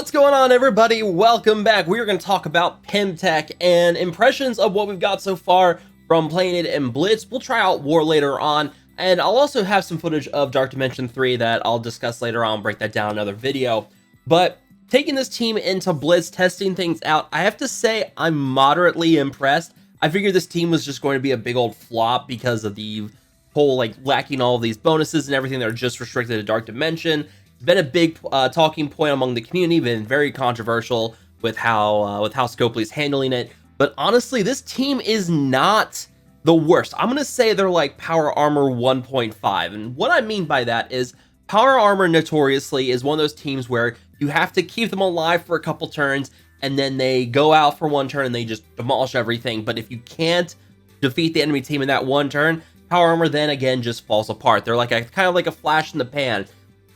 What's going on, everybody? Welcome back. We are going to talk about Pym Tech and impressions of what we've got so far from playing it in Blitz. We'll try out War later on, and I'll also have some footage of Dark Dimension 3 that I'll discuss later on, break that down in another video. But taking this team into Blitz, testing things out, I have to say I'm moderately impressed. I figured this team was just going to be a big old flop because of the whole, lacking all of these bonuses and everything that are just restricted to Dark Dimension. It's been a big talking point among the community, been very controversial with how Scopely's handling it. But honestly, this team is not the worst. I'm going to say they're like Power Armor 1.5. And what I mean by that is Power Armor notoriously is one of those teams where you have to keep them alive for a couple turns, and then they go out for one turn and they just demolish everything. But if you can't defeat the enemy team in that one turn, Power Armor then again just falls apart. They're like kind of like a flash in the pan.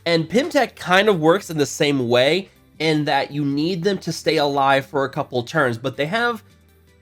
And Pym Tech kind of works in the same way, in that you need them to stay alive for a couple turns, but they've got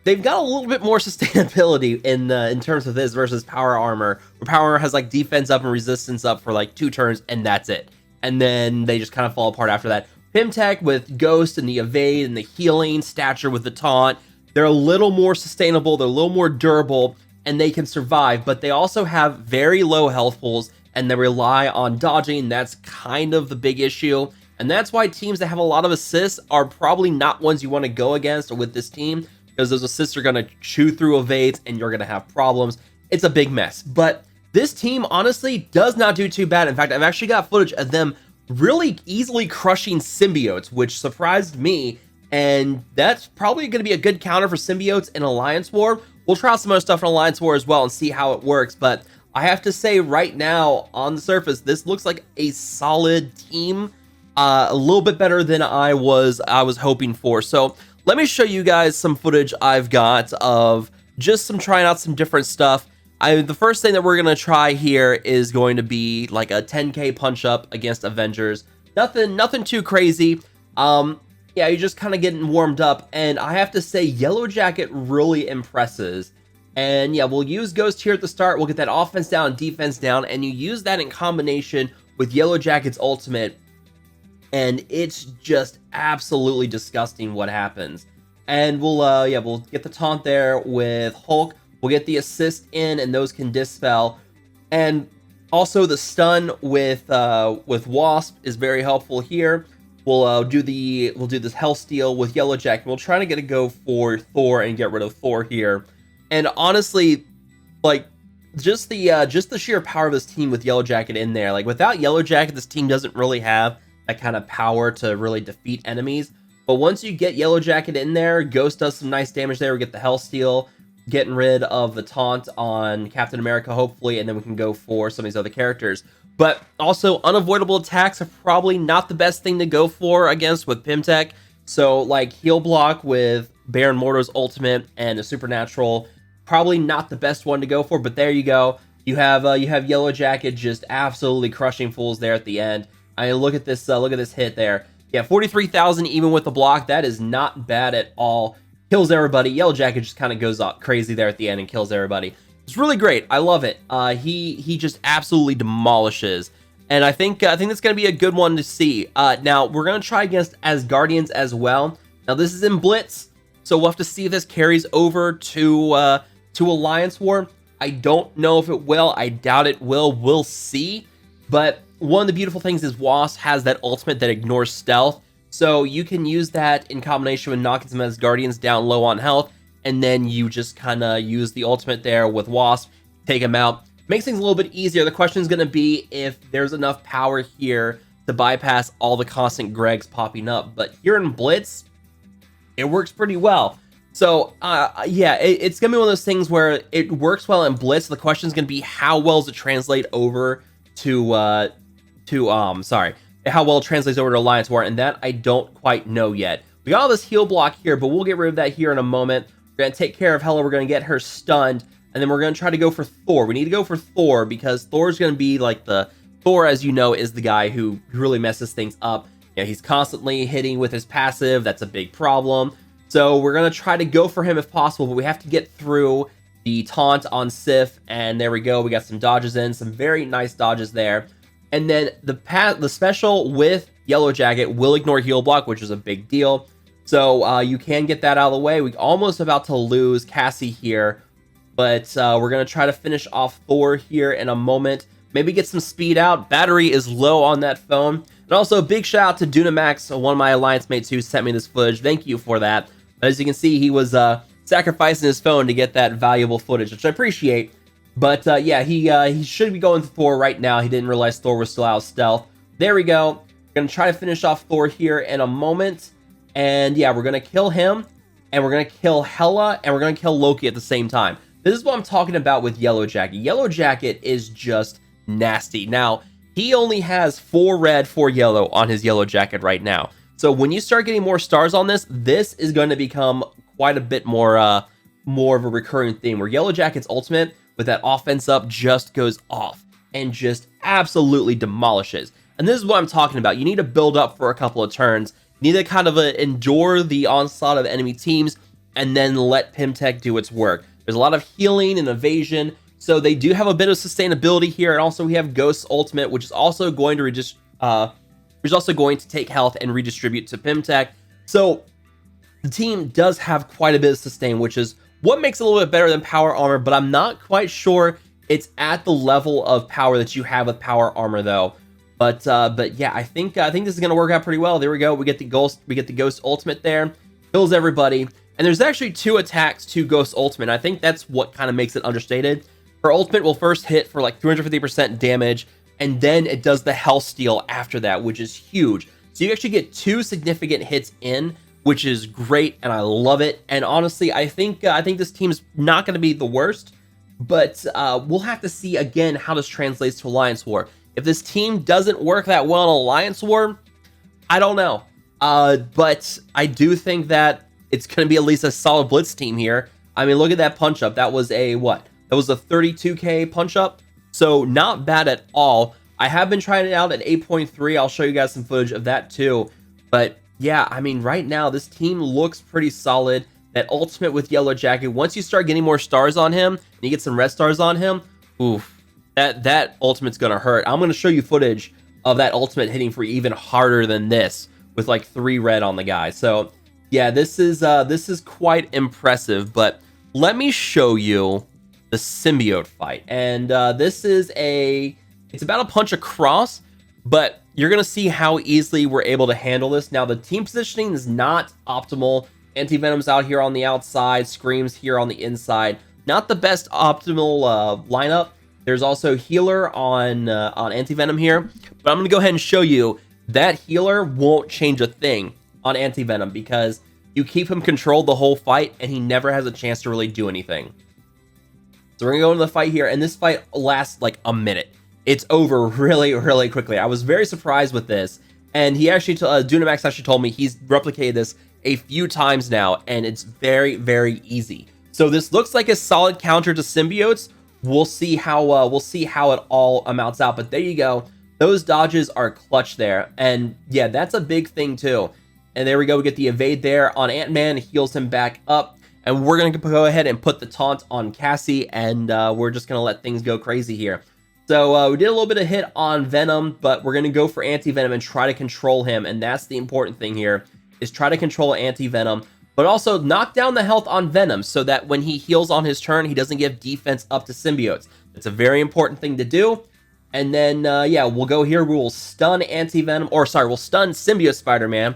a little bit more sustainability in terms of this versus Power Armor, where Power Armor has like defense up and resistance up for like 2 turns, and that's it. And then they just kind of fall apart after that. Pym Tech with Ghost and the evade and the healing, Stature with the taunt, they're a little more sustainable, they're a little more durable, and they can survive, but they also have very low health pools, and they rely on dodging. That's kind of the big issue, and that's why teams that have a lot of assists are probably not ones you want to go against with this team, because those assists are going to chew through evades and you're going to have problems. It's a big mess, but this team honestly does not do too bad. In fact, I've actually got footage of them really easily crushing Symbiotes, which surprised me, and that's probably going to be a good counter for Symbiotes in Alliance War. We'll try out some other stuff in Alliance War as well and see how it works, but I have to say right now, on the surface, this looks like a solid team, a little bit better than I was hoping for. So let me show you guys some footage I've got of just trying out some different stuff. The first thing that we're gonna try here is going to be like a 10k punch up against Avengers. Nothing too crazy. Yeah, you're just kind of getting warmed up, and I have to say Yellowjacket really impresses. And yeah, we'll use Ghost here at the start. We'll get that offense down and defense down, and you use that in combination with Yellowjacket's ultimate, and it's just absolutely disgusting what happens. And we'll get the taunt there with Hulk. We'll get the assist in, and those can dispel. And also the stun with Wasp is very helpful here. We'll do this Hellsteel with Yellowjacket. We'll try to get a go for Thor and get rid of Thor here. And honestly, like, just the sheer power of this team with Yellowjacket in there. Like, without Yellowjacket, this team doesn't really have that kind of power to really defeat enemies. But once you get Yellowjacket in there, Ghost does some nice damage there. We get the Hellsteel, getting rid of the taunt on Captain America, hopefully, and then we can go for some of these other characters. But also, unavoidable attacks are probably not the best thing to go for against with Pym Tech. So, like, heal block with Baron Mordo's ultimate and a supernatural, probably not the best one to go for, but there you go. You have Yellowjacket just absolutely crushing fools there at the end. I mean, look at this hit there. Yeah, 43,000 even with the block. That is not bad at all. Kills everybody. Yellowjacket just kind of goes up crazy there at the end and kills everybody. It's really great. I love it. He just absolutely demolishes, and I think that's going to be a good one to see. Now we're going to try against Asgardians as well. Now this is in Blitz, so we'll have to see if this carries over to Alliance War. I don't know if it will. I doubt it will. We'll see. But one of the beautiful things is Wasp has that ultimate that ignores stealth, so you can use that in combination with knocking some Asgardians down low on health, and then you just kind of use the ultimate there with Wasp, take him out. Makes things a little bit easier. The question is going to be if there's enough power here to bypass all the constant Gregs popping up. But here in Blitz, it works pretty well. So, yeah, it's going to be one of those things where it works well in Blitz. The question is going to be how well does it translate over how well it translates over to Alliance War, and that I don't quite know yet. We got all this heal block here, but we'll get rid of that here in a moment. We're going to take care of Hela. We're going to get her stunned, and then we're going to try to go for Thor. We need to go for Thor because Thor's going to be like Thor, as you know, is the guy who really messes things up. You know, he's constantly hitting with his passive. That's a big problem. So we're going to try to go for him if possible, but we have to get through the taunt on Sif, and there we go. We got some dodges in, some very nice dodges there. And then the special with Yellowjacket will ignore heal block, which is a big deal. So you can get that out of the way. We're almost about to lose Cassie here, but we're going to try to finish off Thor here in a moment. Maybe get some speed out. Battery is low on that phone. And also, a big shout out to Dunamax, one of my alliance mates who sent me this footage. Thank you for that. As you can see, he was sacrificing his phone to get that valuable footage, which I appreciate. But yeah, he should be going to Thor right now. He didn't realize Thor was still out of stealth. There we go. We're going to try to finish off Thor here in a moment. And yeah, we're going to kill him. And we're going to kill Hela. And we're going to kill Loki at the same time. This is what I'm talking about with Yellowjacket. Yellowjacket is just nasty. Now, he only has 4 red, 4 yellow on his Yellowjacket right now. So when you start getting more stars on this, this is going to become quite a bit more of a recurring theme, where Yellowjacket's ultimate with that offense up just goes off and just absolutely demolishes. And this is what I'm talking about. You need to build up for a couple of turns. You need to kind of endure the onslaught of enemy teams and then let Pym Tech do its work. There's a lot of healing and evasion, so they do have a bit of sustainability here. And also we have Ghost's ultimate, which is also going to take health and redistribute to Pym Tech. So the team does have quite a bit of sustain, which is what makes it a little bit better than power armor, but I'm not quite sure it's at the level of power that you have with power armor though. But yeah, I think this is gonna work out pretty well. There we go. We get the Ghost ultimate there, kills everybody, and there's actually 2 attacks to Ghost ultimate. I think that's what kind of makes it understated. Her ultimate will first hit for like 350% damage, and then it does the health steal after that, which is huge. So you actually get 2 significant hits in, which is great, and I love it. And honestly, I think this team's not going to be the worst, but we'll have to see again how this translates to Alliance War. If this team doesn't work that well in Alliance War, I don't know. But I do think that it's going to be at least a solid Blitz team here. I mean, look at that punch up. That was a what? That was a 32k punch up. So not bad at all. I have been trying it out at 8.3. I'll show you guys some footage of that too. But yeah, I mean, right now this team looks pretty solid. That ultimate with Yellowjacket, once you start getting more stars on him and you get some red stars on him, oof, that ultimate's gonna hurt. I'm gonna show you footage of that ultimate hitting for even harder than this with like 3 red on the guy. So yeah, this is quite impressive. But let me show you the symbiote fight, and it's about a punch across, but you're gonna see how easily we're able to handle this. Now the team positioning is not optimal. Anti-Venom's out here on the outside, Scream's here on the inside. Not the best optimal lineup. There's also Healer on Anti-Venom here, but I'm gonna go ahead and show you that Healer won't change a thing on Anti-Venom because you keep him controlled the whole fight and he never has a chance to really do anything. So we're gonna go into the fight here, and this fight lasts like a minute. It's over really, really quickly. I was very surprised with this, and he actually, Dunamax actually told me he's replicated this a few times now, and it's very, very easy. So this looks like a solid counter to Symbiotes. We'll see how it all amounts out. But there you go. Those dodges are clutch there, and yeah, that's a big thing too. And there we go. We get the evade there on Ant-Man, heals him back up. And we're going to go ahead and put the taunt on Cassie, and we're just going to let things go crazy here. So we did a little bit of hit on Venom, but we're going to go for Anti-Venom and try to control him. And that's the important thing here, is try to control Anti-Venom, but also knock down the health on Venom so that when he heals on his turn, he doesn't give defense up to Symbiotes. That's a very important thing to do. And then, yeah, we'll go here. We will stun Anti-Venom, or sorry, we'll stun Symbiote Spider-Man,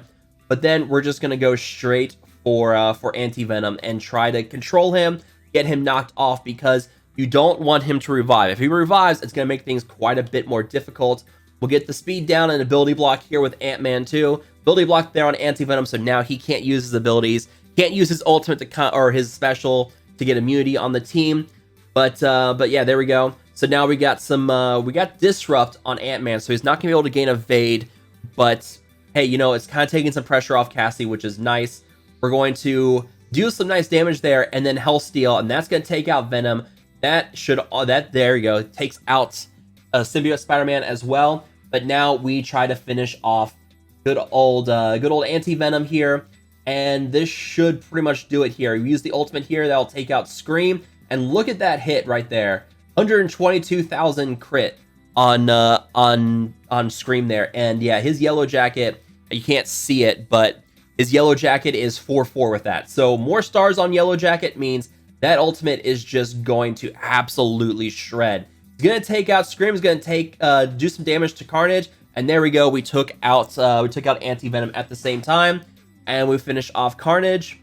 but then we're just going to go straight for Anti-Venom and try to control him, get him knocked off, because you don't want him to revive. If he revives, it's going to make things quite a bit more difficult. We'll get the speed down and ability block here with Ant-Man too. Ability block there on Anti-Venom, so now he can't use his abilities, can't use his ultimate or his special to get immunity on the team. But yeah, there we go. So now we got we got Disrupt on Ant-Man, so he's not going to be able to gain Evade, but hey, you know, it's kind of taking some pressure off Cassie, which is nice. We're going to do some nice damage there, and then Health Steal, and that's going to take out Venom. There you go, takes out Symbiote Spider-Man as well. But now we try to finish off good old Anti-Venom here, and this should pretty much do it here. We use the ultimate here, that'll take out Scream, and look at that hit right there, 122,000 crit. on screen there. And yeah, his Yellowjacket, you can't see it, but his Yellowjacket is 4/4 with that. So more stars on Yellowjacket means that ultimate is just going to absolutely shred. It's gonna take out Scream, is gonna do some damage to Carnage, and there we go. We took out Anti-Venom at the same time, and we finish off Carnage.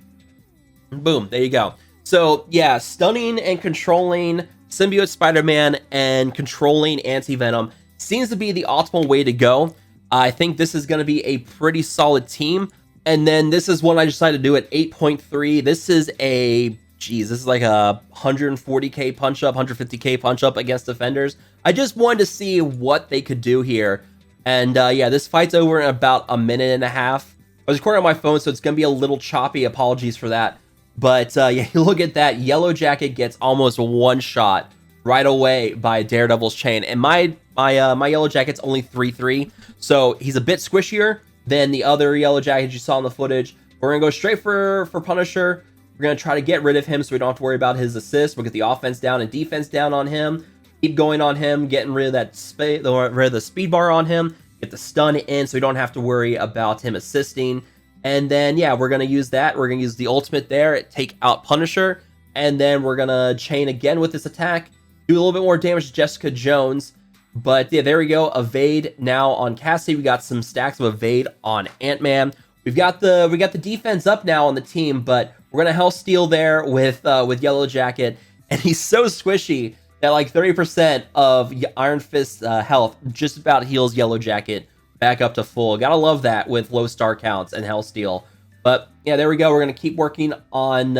Boom, there you go. So yeah, stunning and controlling Symbiote Spider-Man and controlling Anti-Venom seems to be the optimal way to go. I think this is going to be a pretty solid team. And then this is one I decided to do at 8.3. This is this is like a 140k punch up, 150k punch up against defenders. I just wanted to see what they could do here. And yeah, this fight's over in about a minute and a half. I was recording on my phone, so it's going to be a little choppy. Apologies for that. But yeah, you look at that. Yellowjacket gets almost one shot right away by Daredevil's chain. And my Yellowjacket's only 3/3, so he's a bit squishier than the other Yellowjackets you saw in the footage. We're going to go straight for Punisher. We're going to try to get rid of him so we don't have to worry about his assist. We'll get the offense down and defense down on him. Keep going on him, getting rid of the speed bar on him. Get the stun in so we don't have to worry about him assisting. And then, yeah, we're going to use that. We're going to use the ultimate there, take out Punisher. And then we're going to chain again with this attack. Do a little bit more damage to Jessica Jones. But yeah, there we go. Evade now on Cassie. We got some stacks of evade on Ant-Man. We got the defense up now on the team, but we're going to Hell Steal there with Yellowjacket. And he's so squishy that like 30% of Iron Fist's health just about heals Yellowjacket back up to full. Gotta love that with low star counts and Hell Steal. But yeah, there we go. We're gonna keep working on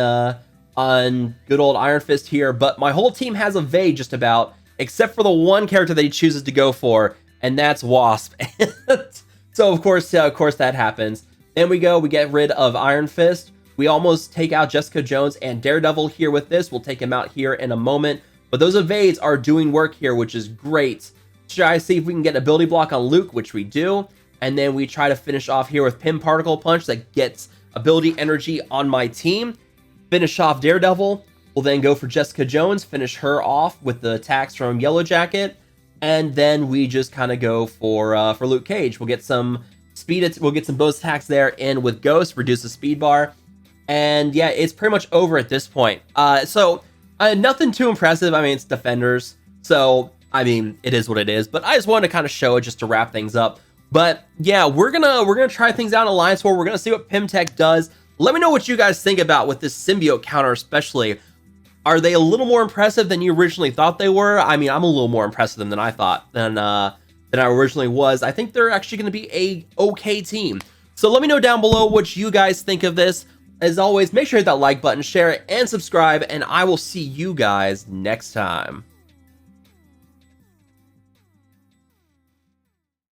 good old Iron Fist here. But my whole team has evade just about, except for the one character that he chooses to go for, and that's Wasp. So of course that happens. Then we get rid of Iron Fist. We almost take out Jessica Jones and Daredevil here with this. We'll take him out here in a moment. But those evades are doing work here, which is great. Try to see if we can get ability block on Luke, which we do. And then we try to finish off here with Pym Particle Punch that gets ability energy on my team. Finish off Daredevil. We'll then go for Jessica Jones, finish her off with the attacks from Yellowjacket. And then we just kind of go for Luke Cage. We'll get some speed, we'll get some bonus attacks there in with Ghost, reduce the speed bar. And yeah, it's pretty much over at this point. So nothing too impressive. I mean, it's Defenders. So I mean, it is what it is, but I just wanted to kind of show it just to wrap things up. But yeah, we're gonna try things out in Alliance War. We're gonna see what Pym Tech does. Let me know what you guys think about with this symbiote counter, especially. Are they a little more impressive than you originally thought they were? I mean, I'm a little more impressive than I thought than I originally was. I think they're actually gonna be a okay team. So let me know down below what you guys think of this. As always, make sure to hit that like button, share it, and subscribe, and I will see you guys next time.